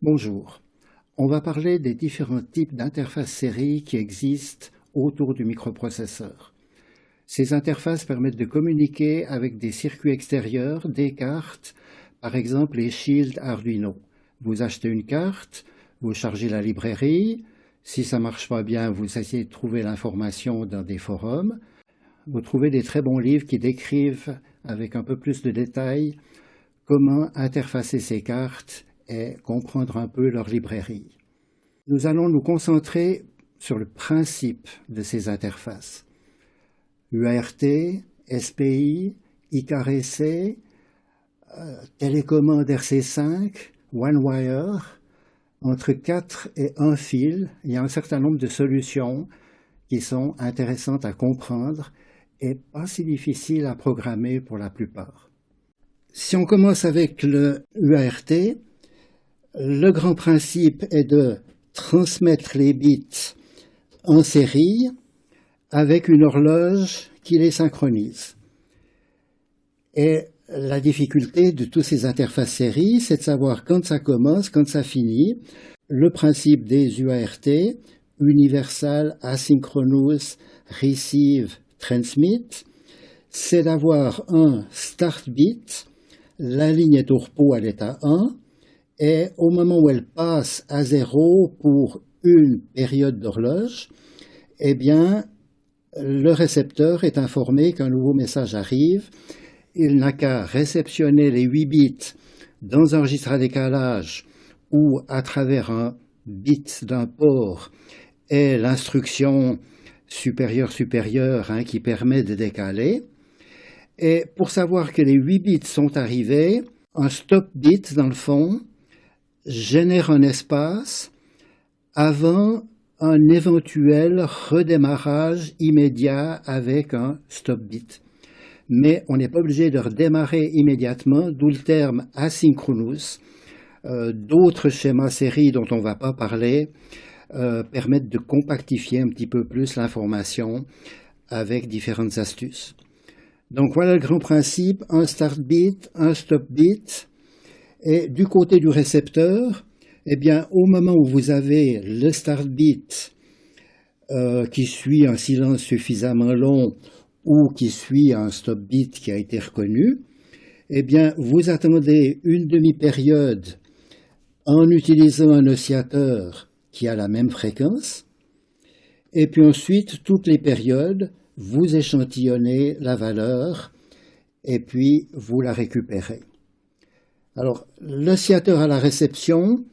Bonjour. On va parler des différents types d'interfaces série qui existent autour du microprocesseur. Ces interfaces permettent de communiquer avec des circuits extérieurs, des cartes, par exemple les shields Arduino. Vous achetez une carte, vous chargez la librairie, si ça ne marche pas bien, vous essayez de trouver l'information dans des forums. Vous trouvez des très bons livres qui décrivent avec un peu plus de détails comment interfacer ces cartes et comprendre un peu leur librairie. Nous allons nous concentrer sur le principe de ces interfaces. UART, SPI, ICAR-EC, télécommande RC5, OneWire, entre 4 et 1 fil, il y a un certain nombre de solutions qui sont intéressantes à comprendre et pas si difficiles à programmer pour la plupart. Si on commence avec le UART, le grand principe est de transmettre les bits en série avec une horloge qui les synchronise. Et la difficulté de toutes ces interfaces série, c'est de savoir quand ça commence, quand ça finit. Le principe des UART, Universal Asynchronous Receive Transmit, c'est d'avoir un start bit, la ligne est au repos à l'état 1, et au moment où elle passe à 0 pour une période d'horloge, eh bien, le récepteur est informé qu'un nouveau message arrive. Il n'a qu'à réceptionner les 8 bits dans un registre à décalage ou à travers un bit d'un port et l'instruction supérieure qui permet de décaler. Et pour savoir que les 8 bits sont arrivés, un stop bit dans le fond génère un espace avant un éventuel redémarrage immédiat avec un stop bit. Mais on n'est pas obligé de redémarrer immédiatement, d'où le terme asynchronous. D'autres schémas série dont on ne va pas parler permettent de compactifier un petit peu plus l'information avec différentes astuces. Donc voilà le grand principe, un start bit, un stop bit. Et du côté du récepteur, eh bien, au moment où vous avez le start bit qui suit un silence suffisamment long ou qui suit un stop bit qui a été reconnu, eh bien, vous attendez une demi-période en utilisant un oscillateur qui a la même fréquence, et puis ensuite, toutes les périodes, vous échantillonnez la valeur et puis vous la récupérez. Alors, l'oscillateur à la réception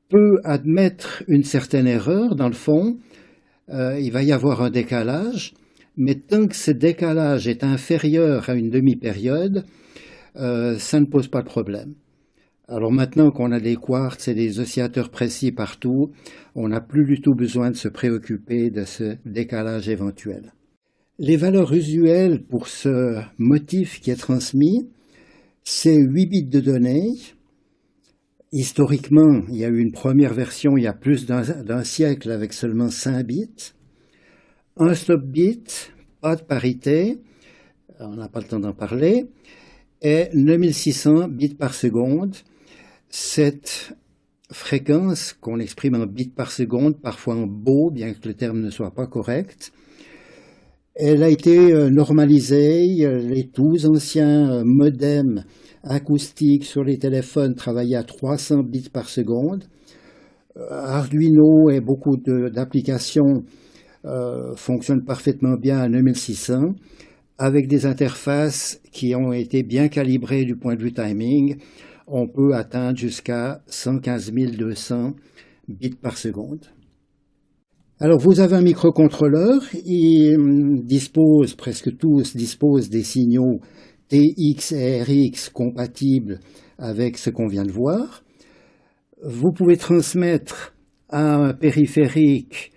peut admettre une certaine erreur, dans le fond, il va y avoir un décalage, mais tant que ce décalage est inférieur à une demi-période, ça ne pose pas de problème. Alors maintenant qu'on a des quartz et des oscillateurs précis partout, on n'a plus du tout besoin de se préoccuper de ce décalage éventuel. Les valeurs usuelles pour ce motif qui est transmis, c'est 8 bits de données. Historiquement, il y a eu une première version il y a plus d'un siècle avec seulement 5 bits. Un stop bit, pas de parité, on n'a pas le temps d'en parler, et 9600 bits par seconde. Cette fréquence qu'on exprime en bits par seconde, parfois en beau, bien que le terme ne soit pas correct, elle a été normalisée. Les tous anciens modems acoustiques sur les téléphones travaillaient à 300 bits par seconde. Arduino et beaucoup d'applications fonctionnent parfaitement bien à 9600, avec des interfaces qui ont été bien calibrées du point de vue timing. On peut atteindre jusqu'à 115 200 bits par seconde. Alors vous avez un microcontrôleur, presque tous disposent des signaux TX et RX compatibles avec ce qu'on vient de voir. Vous pouvez transmettre à un périphérique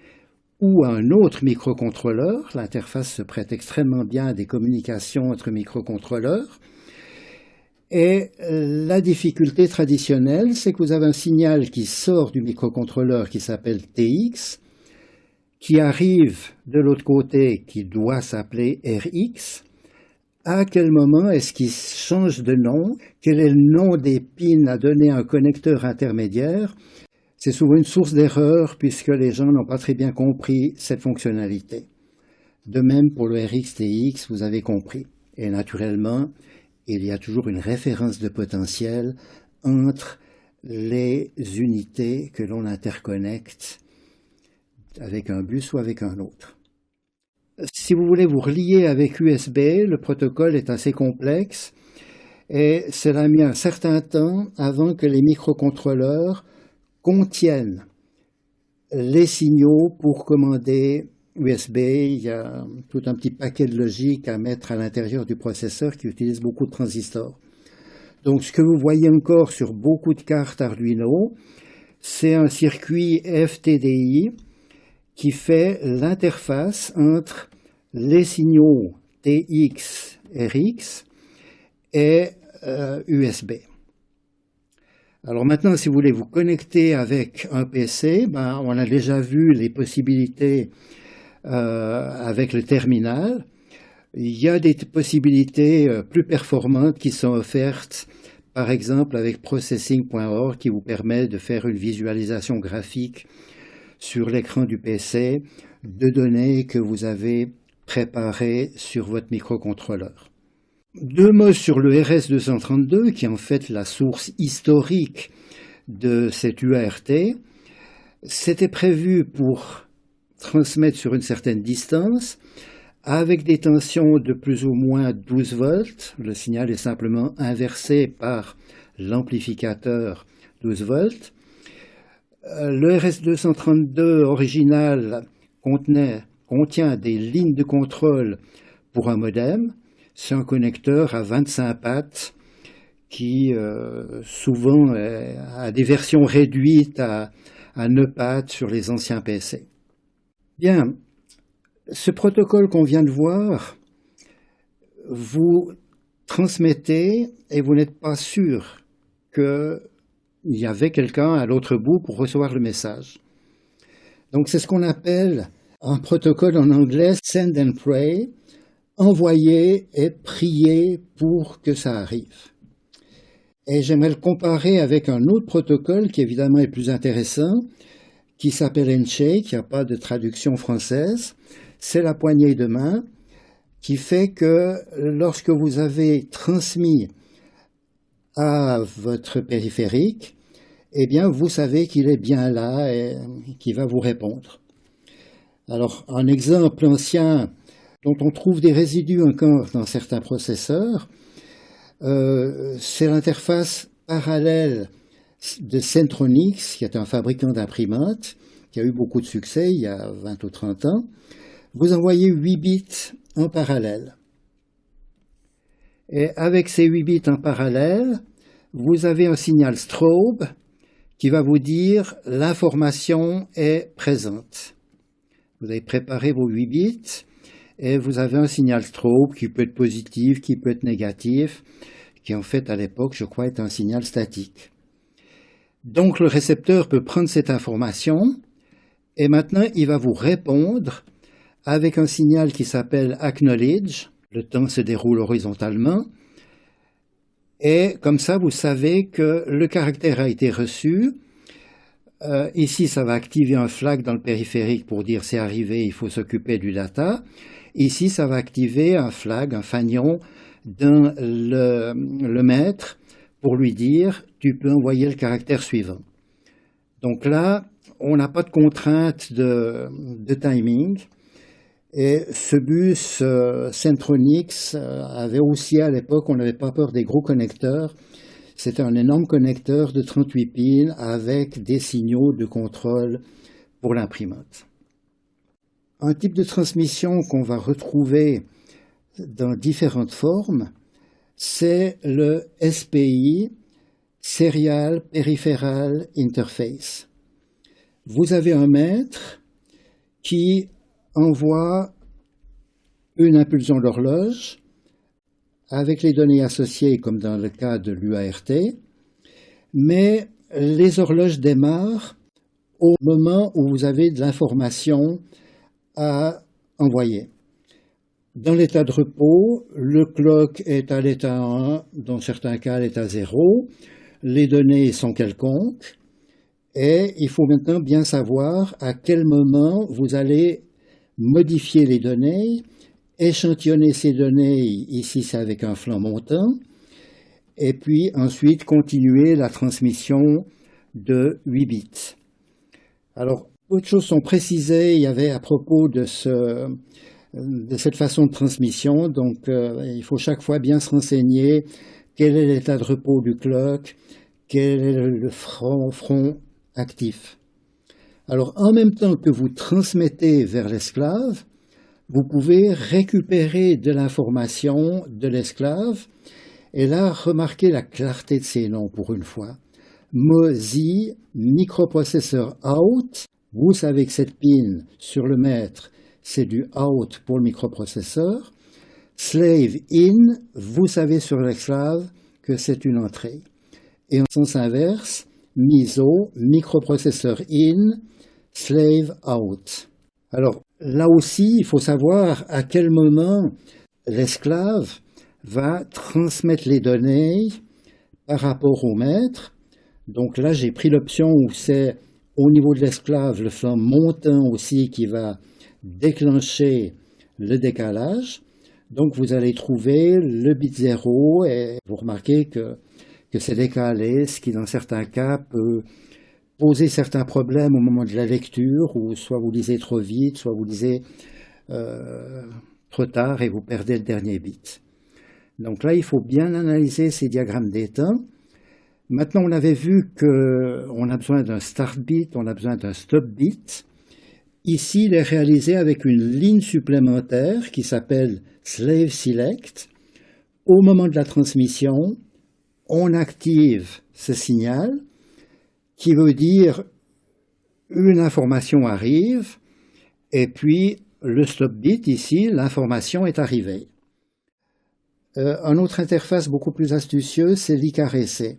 ou à un autre microcontrôleur. L'interface se prête extrêmement bien à des communications entre microcontrôleurs. Et la difficulté traditionnelle, c'est que vous avez un signal qui sort du microcontrôleur qui s'appelle TX, qui arrive de l'autre côté, qui doit s'appeler RX, À quel moment est-ce qu'il change de nom? Quel est le nom des pins à donner à un connecteur intermédiaire? C'est souvent une source d'erreur puisque les gens n'ont pas très bien compris cette fonctionnalité. De même pour le RxTX, vous avez compris. Et naturellement, il y a toujours une référence de potentiel entre les unités que l'on interconnecte avec un bus ou avec un autre. Si vous voulez vous relier avec USB, le protocole est assez complexe et cela a mis un certain temps avant que les microcontrôleurs contiennent les signaux pour commander USB. Il y a tout un petit paquet de logique à mettre à l'intérieur du processeur qui utilise beaucoup de transistors. Donc ce que vous voyez encore sur beaucoup de cartes Arduino, c'est un circuit FTDI qui fait l'interface entre les signaux TX, RX et USB. Alors maintenant, si vous voulez vous connecter avec un PC, on a déjà vu les possibilités avec le terminal. Il y a des possibilités plus performantes qui sont offertes, par exemple avec processing.org, qui vous permet de faire une visualisation graphique sur l'écran du PC de données que vous avez préparées sur votre microcontrôleur. Deux mots sur le RS-232, qui est en fait la source historique de cet UART. C'était prévu pour transmettre sur une certaine distance, avec des tensions de plus ou moins 12 volts. Le signal est simplement inversé par l'amplificateur 12 volts. Le RS-232 original contient des lignes de contrôle pour un modem. C'est un connecteur à 25 pattes qui souvent a des versions réduites à 9 pattes sur les anciens PC. Bien, ce protocole qu'on vient de voir, vous transmettez et vous n'êtes pas sûr qu'il y avait quelqu'un à l'autre bout pour recevoir le message. Donc c'est ce qu'on appelle un protocole en anglais send and pray, envoyer et prier pour que ça arrive. Et j'aimerais le comparer avec un autre protocole qui évidemment est plus intéressant, qui s'appelle Handshake, il n'y a pas de traduction française. C'est la poignée de main qui fait que lorsque vous avez transmis à votre périphérique, eh bien vous savez qu'il est bien là et qu'il va vous répondre. Alors un exemple ancien dont on trouve des résidus encore dans certains processeurs, c'est l'interface parallèle de Centronix, qui est un fabricant d'imprimantes, qui a eu beaucoup de succès il y a 20 ou 30 ans. Vous envoyez 8 bits en parallèle. Et avec ces 8 bits en parallèle, vous avez un signal strobe qui va vous dire l'information est présente. Vous avez préparé vos 8 bits et vous avez un signal strobe qui peut être positif, qui peut être négatif, qui en fait à l'époque, je crois, est un signal statique. Donc le récepteur peut prendre cette information et maintenant il va vous répondre avec un signal qui s'appelle acknowledge. Le temps se déroule horizontalement et comme ça vous savez que le caractère a été reçu. Ici ça va activer un flag dans le périphérique pour dire c'est arrivé, il faut s'occuper du data. Ici ça va activer un flag, un fanion dans le maître pour lui dire tu peux envoyer le caractère suivant. Donc là, on n'a pas de contrainte de timing. Et ce bus Centronix avait aussi à l'époque, on n'avait pas peur des gros connecteurs. C'était un énorme connecteur de 38 pins avec des signaux de contrôle pour l'imprimante. Un type de transmission qu'on va retrouver dans différentes formes, c'est le SPI, Serial Peripheral Interface. Vous avez un maître qui envoie une impulsion d'horloge avec les données associées comme dans le cas de l'UART, mais les horloges démarrent au moment où vous avez de l'information à envoyer. Dans l'état de repos, le clock est à l'état 1, dans certains cas à l'état 0, les données sont quelconques, et il faut maintenant bien savoir à quel moment vous allez modifier les données, échantillonner ces données, ici c'est avec un flanc montant, et puis ensuite continuer la transmission de 8 bits. Alors, autre choses sont précisées, il y avait à propos de cette façon de transmission, donc il faut chaque fois bien se renseigner quel est l'état de repos du clock, quel est le front actif. Alors, en même temps que vous transmettez vers l'esclave, vous pouvez récupérer de l'information de l'esclave, et là, remarquez la clarté de ces noms pour une fois. MOSI, microprocesseur out, vous savez que cette pin sur le maître, c'est du out pour le microprocesseur. Slave in, vous savez sur l'esclave que c'est une entrée. Et en sens inverse, MISO, microprocesseur in, slave out. Alors là aussi, il faut savoir à quel moment l'esclave va transmettre les données par rapport au maître. Donc là, j'ai pris l'option où c'est au niveau de l'esclave le flanc montant aussi qui va déclencher le décalage. Donc vous allez trouver le bit 0 et vous remarquez que c'est décalé, ce qui dans certains cas peut poser certains problèmes au moment de la lecture, où soit vous lisez trop vite, soit vous lisez trop tard et vous perdez le dernier bit. Donc là, il faut bien analyser ces diagrammes d'état. Maintenant, on avait vu qu'on a besoin d'un start bit, on a besoin d'un stop bit. Ici, il est réalisé avec une ligne supplémentaire qui s'appelle slave select. Au moment de la transmission, on active ce signal qui veut dire une information arrive et puis le stop bit ici, l'information est arrivée. Une autre interface beaucoup plus astucieuse, c'est l'ICAREC.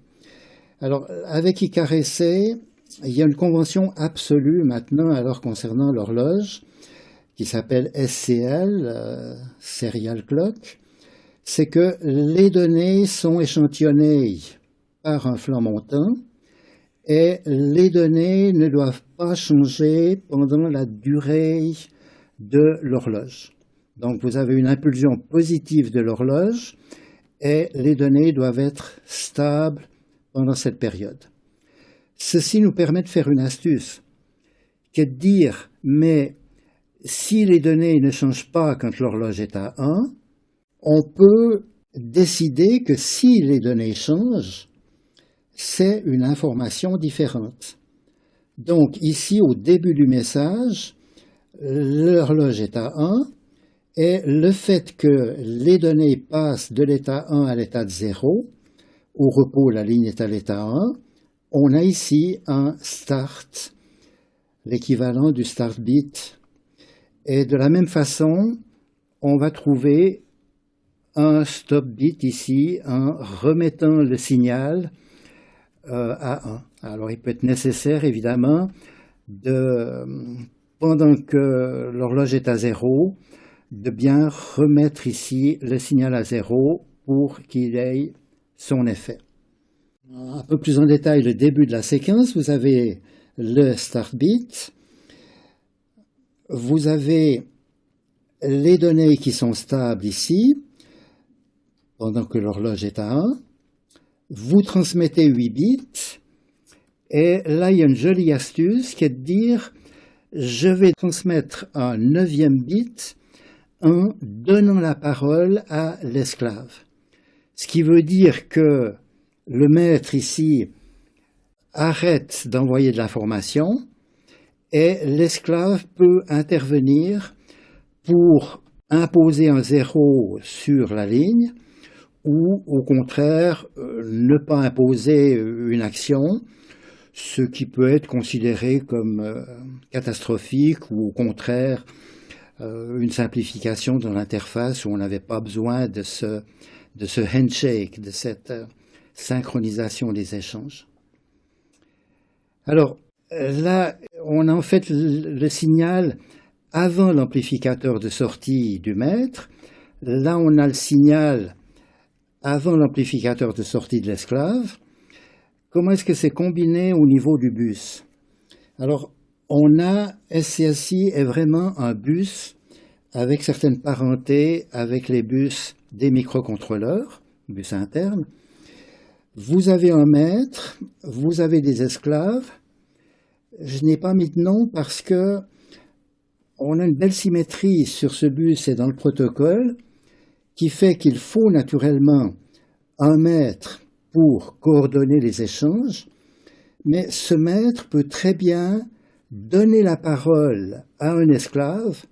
Alors, avec ICAREC, il y a une convention absolue maintenant alors concernant l'horloge qui s'appelle SCL, Serial Clock. C'est que les données sont échantillonnées par un flanc montant et les données ne doivent pas changer pendant la durée de l'horloge. Donc vous avez une impulsion positive de l'horloge et les données doivent être stables pendant cette période. Ceci nous permet de faire une astuce, qui est de dire, mais si les données ne changent pas quand l'horloge est à 1, on peut décider que si les données changent, c'est une information différente. Donc ici, au début du message, l'horloge est à 1, et le fait que les données passent de l'état 1 à l'état de 0, au repos, la ligne est à l'état 1, on a ici un start, l'équivalent du start bit. Et de la même façon, on va trouver un stop bit ici en remettant le signal à 1. Alors il peut être nécessaire évidemment pendant que l'horloge est à 0, de bien remettre ici le signal à 0 pour qu'il ait son effet. Un peu plus en détail, le début de la séquence, vous avez le start bit, vous avez les données qui sont stables ici, pendant que l'horloge est à 1, vous transmettez 8 bits, et là il y a une jolie astuce qui est de dire, je vais transmettre un 9e bit en donnant la parole à l'esclave. Ce qui veut dire que le maître ici arrête d'envoyer de l'information et l'esclave peut intervenir pour imposer un 0 sur la ligne ou au contraire ne pas imposer une action, ce qui peut être considéré comme catastrophique ou au contraire une simplification dans l'interface où on n'avait pas besoin de ce handshake, de cette synchronisation des échanges. Alors là, on a en fait le signal avant l'amplificateur de sortie du maître. Là, on a le signal avant l'amplificateur de sortie de l'esclave. Comment est-ce que c'est combiné au niveau du bus? Alors, SCSI est vraiment un bus avec certaines parentés avec les bus des microcontrôleurs, bus internes. Vous avez un maître, vous avez des esclaves. Je n'ai pas mis de nom parce que on a une belle symétrie sur ce bus et dans le protocole qui fait qu'il faut naturellement un maître pour coordonner les échanges, mais ce maître peut très bien donner la parole à un esclave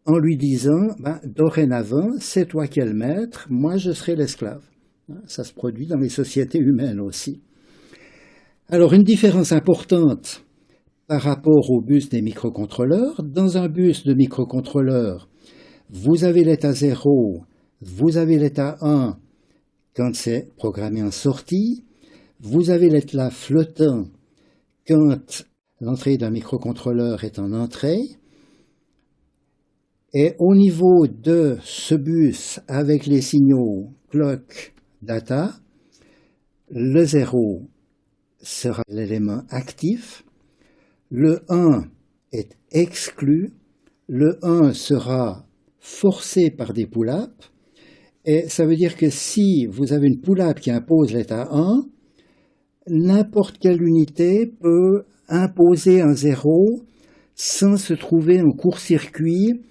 en lui disant dorénavant, c'est toi qui es le maître, moi je serai l'esclave. Ça se produit dans les sociétés humaines aussi. Alors une différence importante par rapport au bus des microcontrôleurs. Dans un bus de microcontrôleur, vous avez l'état 0, vous avez l'état 1 quand c'est programmé en sortie, vous avez l'état flottant quand l'entrée d'un microcontrôleur est en entrée, et au niveau de ce bus avec les signaux clock data, le 0 sera l'élément actif, le 1 est exclu, le 1 sera forcé par des pull-ups, et ça veut dire que si vous avez une pull-up qui impose l'état 1, n'importe quelle unité peut imposer un 0 sans se trouver en court-circuit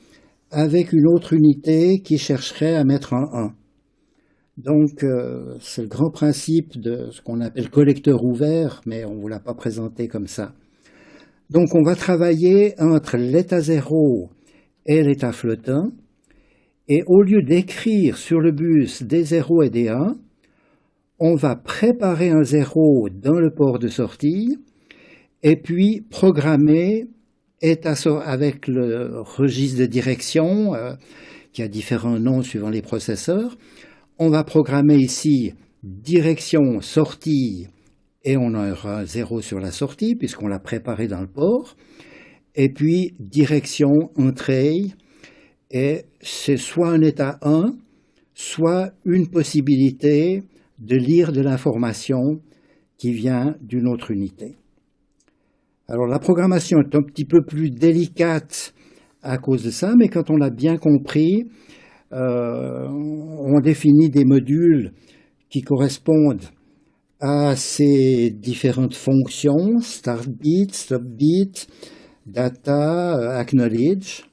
avec une autre unité qui chercherait à mettre un 1. Donc, c'est le grand principe de ce qu'on appelle collecteur ouvert, mais on ne vous l'a pas présenté comme ça. Donc, on va travailler entre l'état 0 et l'état flottant, et au lieu d'écrire sur le bus des 0 et des 1, on va préparer un 0 dans le port de sortie, et puis programmer avec le registre de direction, qui a différents noms suivant les processeurs. On va programmer ici direction sortie, et on aura un 0 sur la sortie, puisqu'on l'a préparé dans le port. Et puis direction entrée, et c'est soit un état 1, soit une possibilité de lire de l'information qui vient d'une autre unité. Alors la programmation est un petit peu plus délicate à cause de ça, mais quand on l'a bien compris, on définit des modules qui correspondent à ces différentes fonctions, start bit, stop bit, data, acknowledge.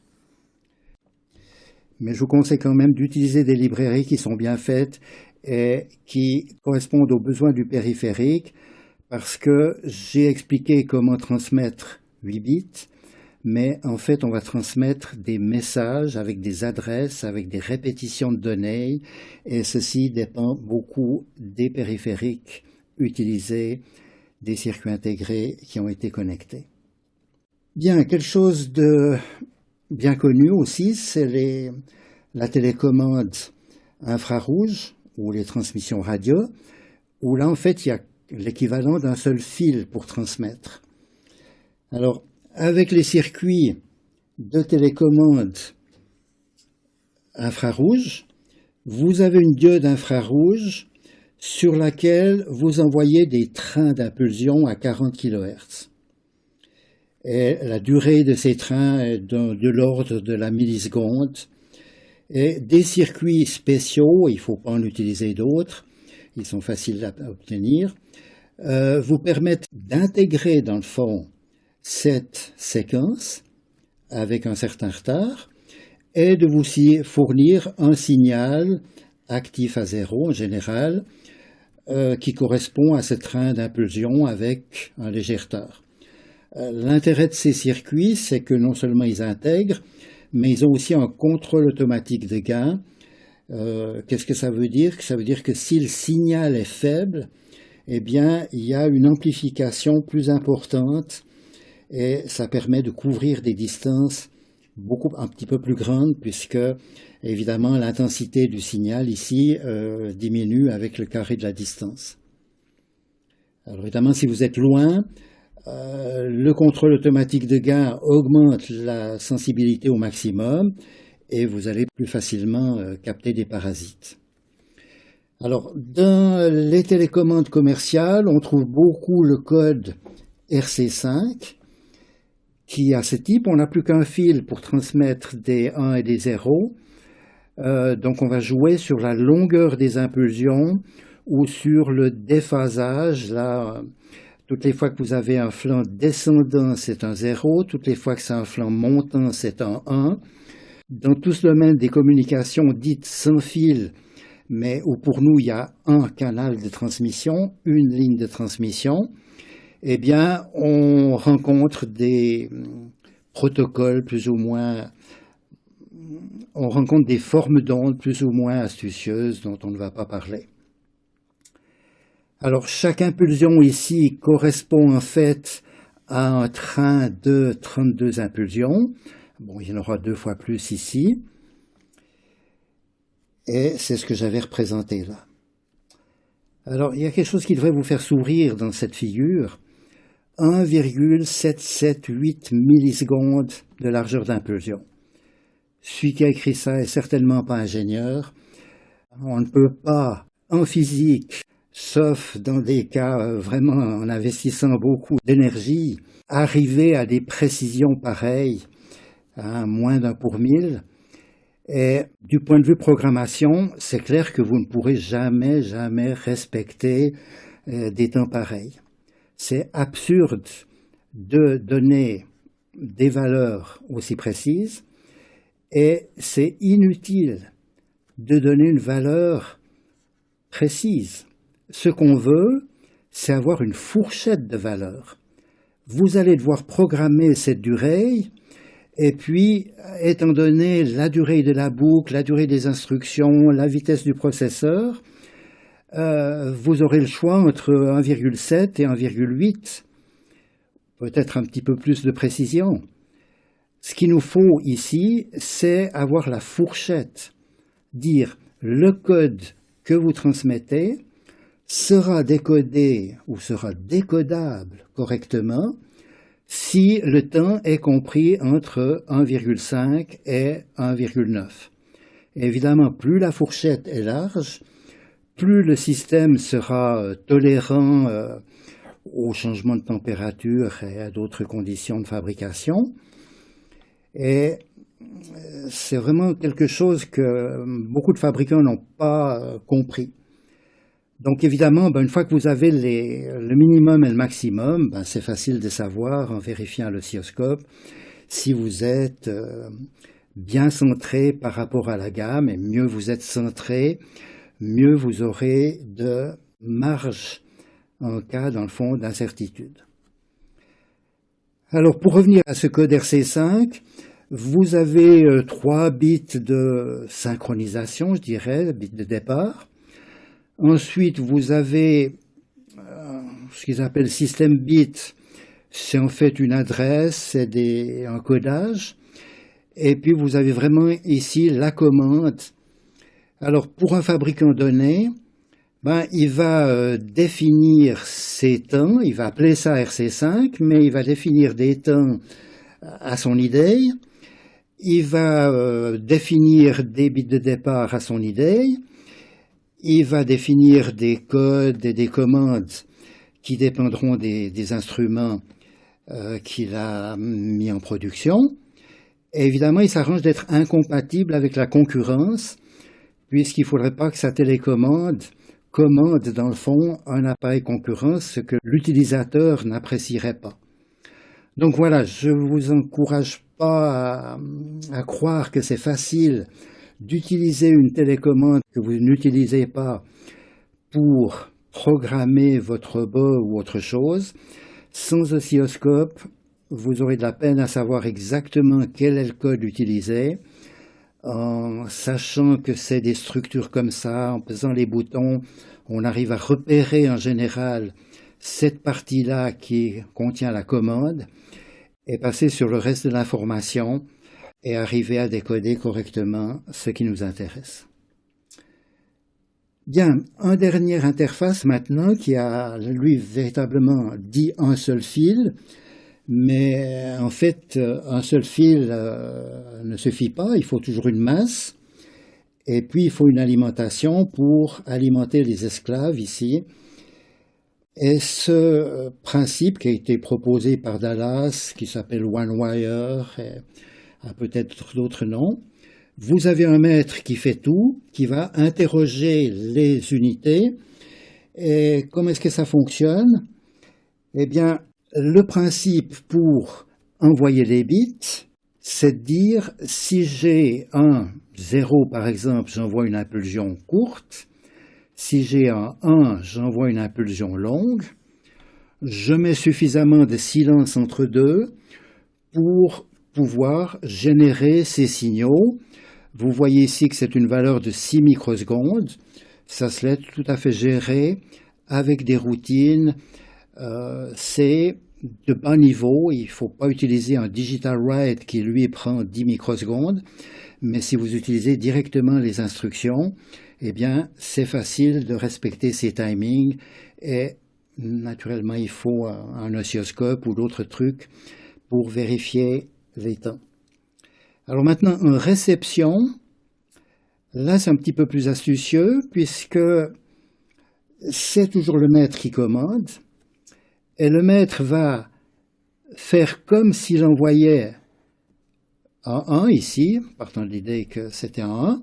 Mais je vous conseille quand même d'utiliser des librairies qui sont bien faites et qui correspondent aux besoins du périphérique, parce que j'ai expliqué comment transmettre 8 bits, mais en fait on va transmettre des messages avec des adresses, avec des répétitions de données, et ceci dépend beaucoup des périphériques utilisés, des circuits intégrés qui ont été connectés. Bien, quelque chose de bien connu aussi, c'est la télécommande infrarouge ou les transmissions radio, où là en fait il y a l'équivalent d'un seul fil pour transmettre. Alors, avec les circuits de télécommande infrarouge, vous avez une diode infrarouge sur laquelle vous envoyez des trains d'impulsion à 40 kHz. Et la durée de ces trains est de l'ordre de la milliseconde. Et des circuits spéciaux, il ne faut pas en utiliser d'autres, ils sont faciles à obtenir, vous permettent d'intégrer dans le fond cette séquence avec un certain retard et de vous fournir un signal actif à 0 en général qui correspond à ce train d'impulsion avec un léger retard. L'intérêt de ces circuits, c'est que non seulement ils intègrent, mais ils ont aussi un contrôle automatique de gain. Qu'est-ce que ça veut dire? Ça veut dire que si le signal est faible, eh bien, il y a une amplification plus importante et ça permet de couvrir des distances un petit peu plus grandes puisque, évidemment, l'intensité du signal ici diminue avec le carré de la distance. Alors, évidemment, si vous êtes loin, Le contrôle automatique de gain augmente la sensibilité au maximum et vous allez plus facilement capter des parasites. Alors, dans les télécommandes commerciales, on trouve beaucoup le code RC5 qui a ce type. On n'a plus qu'un fil pour transmettre des 1 et des 0. Donc on va jouer sur la longueur des impulsions ou sur le déphasage. Là, toutes les fois que vous avez un flanc descendant, c'est un 0. Toutes les fois que c'est un flanc montant, c'est un 1. Dans tout ce domaine des communications dites sans fil, mais où pour nous il y a un canal de transmission, une ligne de transmission, eh bien on rencontre des protocoles plus ou moins, on rencontre des formes d'ondes plus ou moins astucieuses dont on ne va pas parler. Alors chaque impulsion ici correspond en fait à un train de 32 impulsions. Bon, il y en aura 2 fois plus ici. Et c'est ce que j'avais représenté là. Alors, il y a quelque chose qui devrait vous faire sourire dans cette figure. 1,778 millisecondes de largeur d'impulsion. Celui qui a écrit ça est certainement pas ingénieur. On ne peut pas, en physique, sauf dans des cas vraiment en investissant beaucoup d'énergie, arriver à des précisions pareilles, à moins d'un pour mille. Et du point de vue programmation, c'est clair que vous ne pourrez jamais respecter des temps pareils. C'est absurde de donner des valeurs aussi précises et c'est inutile de donner une valeur précise. Ce qu'on veut, c'est avoir une fourchette de valeurs. Vous allez devoir programmer cette durée. Et puis, étant donné la durée de la boucle, la durée des instructions, la vitesse du processeur, vous aurez le choix entre 1,7 et 1,8, peut-être un petit peu plus de précision. Ce qu'il nous faut ici, c'est avoir la fourchette, dire le code que vous transmettez sera décodé ou sera décodable correctement si le temps est compris entre 1,5 et 1,9. Évidemment, plus la fourchette est large, plus le système sera tolérant au changement de température et à d'autres conditions de fabrication. Et c'est vraiment quelque chose que beaucoup de fabricants n'ont pas compris. Donc évidemment, une fois que vous avez le minimum et le maximum, c'est facile de savoir en vérifiant l'oscilloscope si vous êtes bien centré par rapport à la gamme, et mieux vous êtes centré, mieux vous aurez de marge en cas, dans le fond, d'incertitude. Alors pour revenir à ce code RC5, vous avez 3 bits de synchronisation, je dirais, bits de départ. Ensuite, vous avez ce qu'ils appellent système bit. C'est en fait une adresse, c'est un codage. Et puis, vous avez vraiment ici la commande. Alors, pour un fabricant donné, il va définir ses temps. Il va appeler ça RC5, mais il va définir des temps à son idée. Il va définir des bits de départ à son idée. Il va définir des codes et des commandes qui dépendront des instruments qu'il a mis en production. Et évidemment, il s'arrange d'être incompatible avec la concurrence, puisqu'il ne faudrait pas que sa télécommande commande, dans le fond, un appareil concurrent, ce que l'utilisateur n'apprécierait pas. Donc voilà, je ne vous encourage pas à croire que c'est facile d'utiliser une télécommande que vous n'utilisez pas pour programmer votre robot ou autre chose. Sans oscilloscope, vous aurez de la peine à savoir exactement quel est le code utilisé. En sachant que c'est des structures comme ça, en pesant les boutons, on arrive à repérer en général cette partie-là qui contient la commande et passer sur le reste de l'information et arriver à décoder correctement ce qui nous intéresse. Bien, un dernier interface maintenant qui a, lui, véritablement dit un seul fil, mais en fait, un seul fil ne suffit pas, il faut toujours une masse, et puis il faut une alimentation pour alimenter les esclaves ici. Et ce principe qui a été proposé par Dallas, qui s'appelle One Wire, et a peut-être d'autres noms, vous avez un maître qui fait tout, qui va interroger les unités. Et comment est-ce que ça fonctionne? Eh bien, le principe pour envoyer les bits, c'est de dire si j'ai un 0 par exemple, j'envoie une impulsion courte. Si j'ai un 1, j'envoie une impulsion longue. Je mets suffisamment de silence entre deux pour pouvoir générer ces signaux. Vous voyez ici que c'est une valeur de 6 microsecondes. Ça se laisse tout à fait gérer avec des routines. C'est de bas niveau. Il ne faut pas utiliser un digital write qui lui prend 10 microsecondes. Mais si vous utilisez directement les instructions, eh bien, c'est facile de respecter ces timings et naturellement, il faut un oscilloscope ou d'autres trucs pour vérifier les temps. Alors maintenant, en réception, là, c'est un petit peu plus astucieux puisque c'est toujours le maître qui commande et le maître va faire comme s'il envoyait un 1 ici, partant de l'idée que c'était un 1,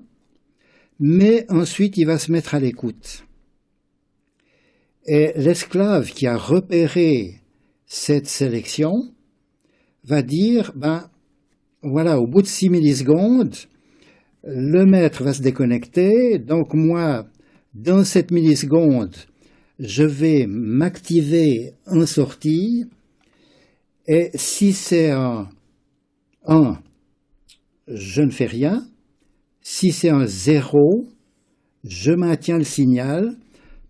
mais ensuite il va se mettre à l'écoute. Et l'esclave qui a repéré cette sélection va dire, ben voilà, au bout de 6 millisecondes, le maître va se déconnecter, donc moi, dans cette milliseconde, je vais m'activer en sortie, et si c'est un 1, je ne fais rien. Si c'est un 0, je maintiens le signal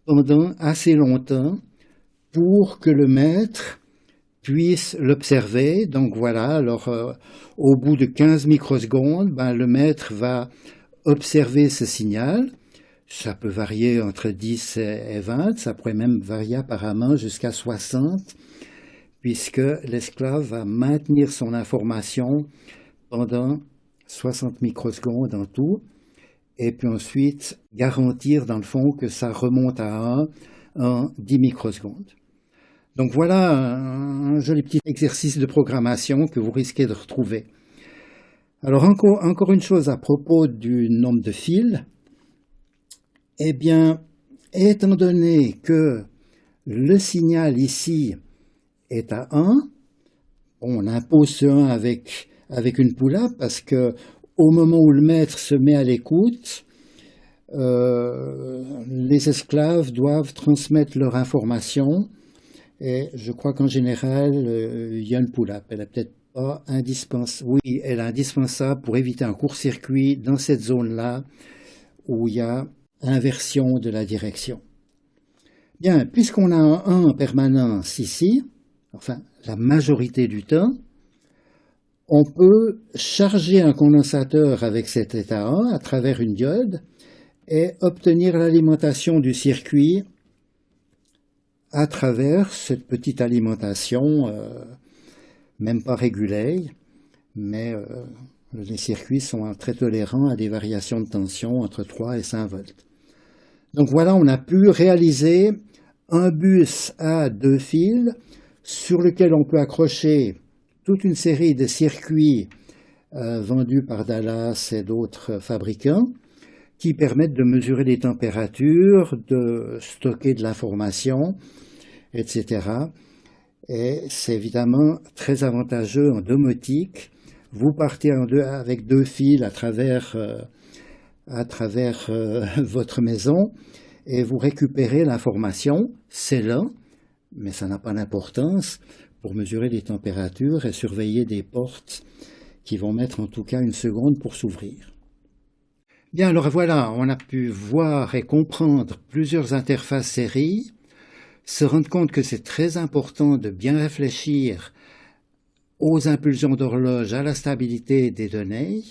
pendant assez longtemps pour que le maître puisse l'observer. Donc voilà, alors au bout de 15 microsecondes, ben, le maître va observer ce signal. Ça peut varier entre 10 et 20, ça pourrait même varier apparemment jusqu'à 60, puisque l'esclave va maintenir son information pendant 60 microsecondes en tout, et puis ensuite garantir dans le fond que ça remonte à 1 en 10 microsecondes. Donc voilà un joli petit exercice de programmation que vous risquez de retrouver. Alors encore une chose à propos du nombre de fils. Eh bien, étant donné que le signal ici est à 1, on impose ce 1 avec une pull-up parce que au moment où le maître se met à l'écoute, les esclaves doivent transmettre leur information et je crois qu'en général, il y a une pull-up. Elle est peut-être pas indispensable. Oui, elle est indispensable pour éviter un court-circuit dans cette zone-là où il y a inversion de la direction. Bien, puisqu'on a un 1 en permanence ici, enfin la majorité du temps, on peut charger un condensateur avec cet état 1 à travers une diode et obtenir l'alimentation du circuit à travers cette petite alimentation, même pas régulière, mais les circuits sont très tolérants à des variations de tension entre 3 et 5 volts. Donc voilà, on a pu réaliser un bus à 2 fils sur lequel on peut accrocher toute une série de circuits vendus par Dallas et d'autres fabricants qui permettent de mesurer les températures, de stocker de l'information, etc. Et c'est évidemment très avantageux en domotique. Vous partez avec 2 fils à travers votre maison et vous récupérez l'information. C'est lent, mais ça n'a pas d'importance pour mesurer les températures et surveiller des portes qui vont mettre en tout cas 1 seconde pour s'ouvrir. Bien, alors voilà, on a pu voir et comprendre plusieurs interfaces série, se rendre compte que c'est très important de bien réfléchir aux impulsions d'horloge, à la stabilité des données,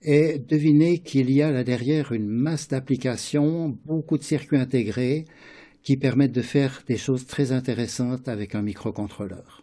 Et devinez qu'il y a là derrière une masse d'applications, beaucoup de circuits intégrés qui permettent de faire des choses très intéressantes avec un microcontrôleur.